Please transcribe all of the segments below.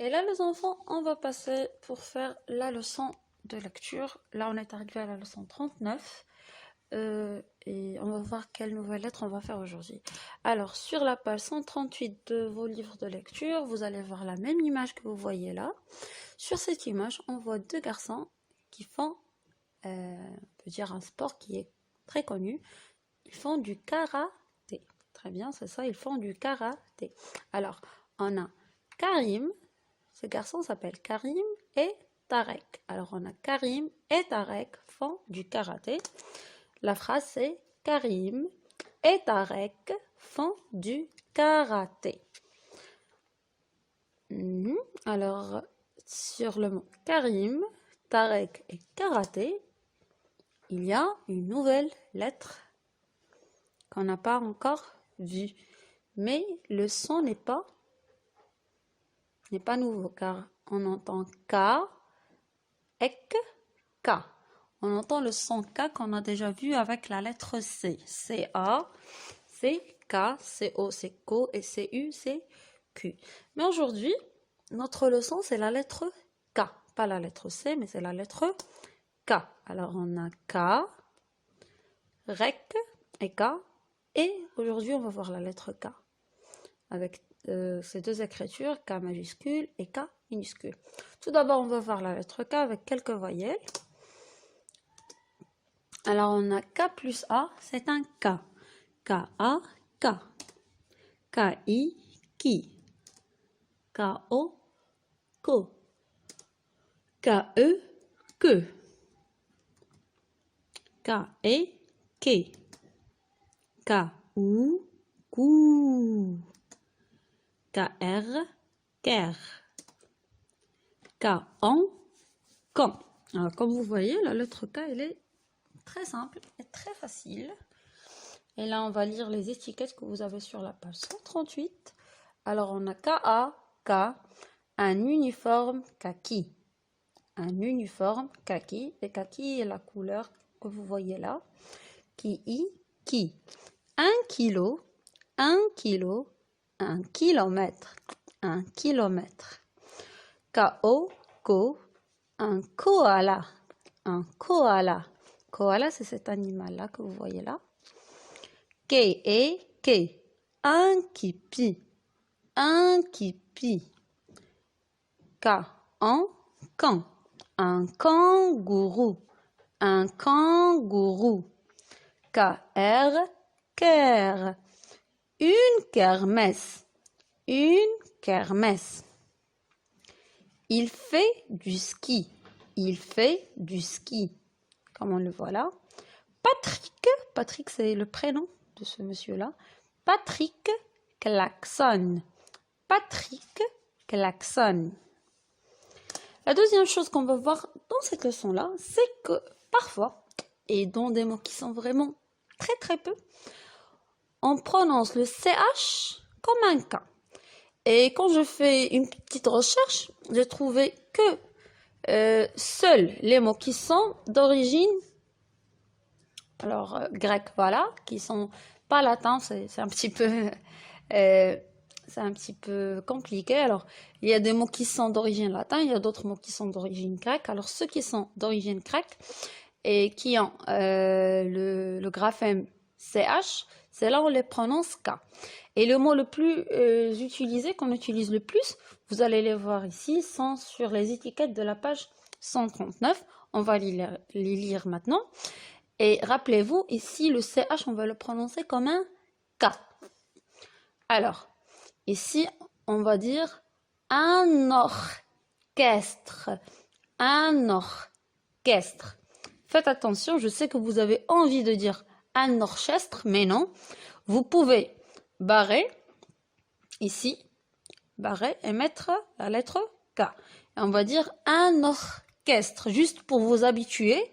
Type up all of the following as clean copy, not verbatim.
Et là, les enfants, on va passer pour faire la leçon de lecture. Là, on est arrivé à la leçon 39. Et on va voir quelle nouvelle lettre on va faire aujourd'hui. Alors, sur la page 138 de vos livres de lecture, vous allez voir la même image que vous voyez là. Sur cette image, on voit deux garçons qui font, on peut dire, un sport qui est très connu. Ils font du karaté. Très bien, c'est ça, ils font du karaté. Alors, on a Karim. Ce garçon s'appelle Karim et Tarek. Alors, on a Karim et Tarek font du karaté. La phrase, c'est Karim et Tarek font du karaté. Alors, sur le mot Karim, Tarek et karaté, il y a une nouvelle lettre qu'on n'a pas encore vue. Mais le son n'est pas nouveau car on entend K, ek, K. On entend le son K qu'on a déjà vu avec la lettre C. C-A, c'est K, C-O, c'est KO et C-U, c'est Q. Mais aujourd'hui, notre leçon, c'est la lettre K. Pas la lettre C, mais c'est la lettre K. Alors, on a K, REC et K. Et aujourd'hui, on va voir la lettre K. Avec ces deux écritures, K majuscule et K minuscule. Tout d'abord, on va voir la lettre K avec quelques voyelles. Alors, on a K plus A, c'est un K. K-A, K. K-I, qui. K-O, ko. K-E, que. K-E, que. K-U, cou. K-R, ker. K-on, quand. Alors, comme vous voyez, la lettre K, elle est très simple et très facile. Et là, on va lire les étiquettes que vous avez sur la page 138. Alors, on a K-A, K, un uniforme kaki. Un uniforme kaki. Et kaki est la couleur que vous voyez là. Ki, qui. 1 kilo, 1 kilo, 1 kilomètre. 1 kilomètre. Ko, ko, un koala. Un koala. Koala, c'est cet animal-là que vous voyez là. Ke, un kipi. Un kipi. Quand, un kangourou. Un kangourou. Ker, ker. Une kermesse. Une kermesse. Il fait du ski. Il fait du ski. Comme on le voit là. Patrick, c'est le prénom de ce monsieur-là. Patrick klaxonne. Patrick klaxonne. La deuxième chose qu'on va voir dans cette leçon-là, c'est que parfois, et dans des mots qui sont vraiment très très peu, on prononce le CH comme un K. Et quand je fais une petite recherche, j'ai trouvé que seuls les mots qui sont d'origine grecque, voilà, qui sont pas latins, c'est un petit peu c'est un petit peu compliqué. Alors, il y a des mots qui sont d'origine latine, il y a d'autres mots qui sont d'origine grecque. Alors, ceux qui sont d'origine grecque et qui ont le graphème CH, c'est là où on les prononce K. Et le mot le plus utilisé, qu'on utilise le plus, vous allez les voir ici, sont sur les étiquettes de la page 139. On va les lire maintenant. Et rappelez-vous, ici, le CH, on va le prononcer comme un K. Alors, ici, on va dire un orchestre. Un orchestre. Faites attention, je sais que vous avez envie de dire un orchestre, mais non. Vous pouvez barrer, ici, barrer et mettre la lettre K. Et on va dire un orchestre, juste pour vous habituer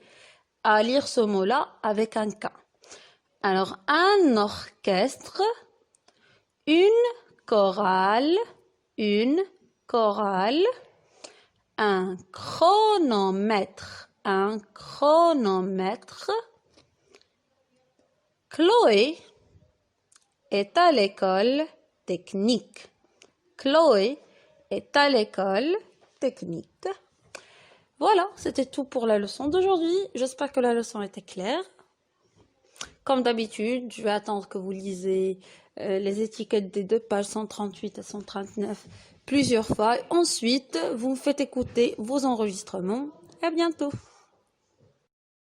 à lire ce mot-là avec un K. Alors, un orchestre, une chorale, un chronomètre, Chloé est à l'école technique. Chloé est à l'école technique. Voilà, c'était tout pour la leçon d'aujourd'hui. J'espère que la leçon était claire. Comme d'habitude, je vais attendre que vous lisez les étiquettes des deux pages 138 et 139 plusieurs fois. Ensuite, vous me faites écouter vos enregistrements. À bientôt.